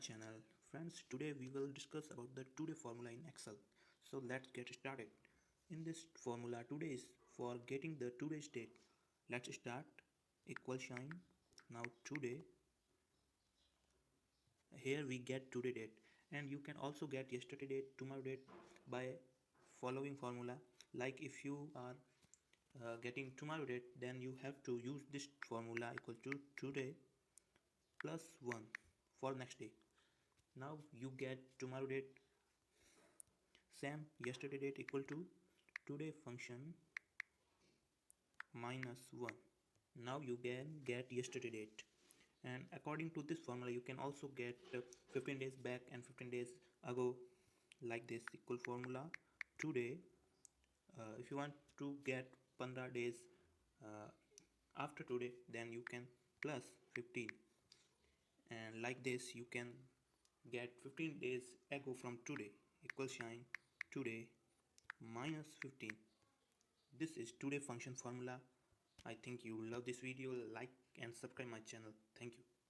channel. Friends, today we will discuss about the today formula in Excel. So let's get started. In this formula, today is for getting the today's date. Let's start equal sign. Now today, here we get today date, and you can also get yesterday date, tomorrow date by following formula. Like if you are getting tomorrow date, then you have to use this formula equal to today plus 1 for next day. Now you get tomorrow date same yesterday date equal to today function minus 1. Now you can get yesterday date, and according to this formula you can also get 15 days back and 15 days ago, like this equal formula today. If you want to get 15 days uh, after today, then you can plus 15, and like this you can get 15 days ago from today equal sign today minus 15. This is today function formula. I think you love this video. Like and subscribe my channel. Thank you.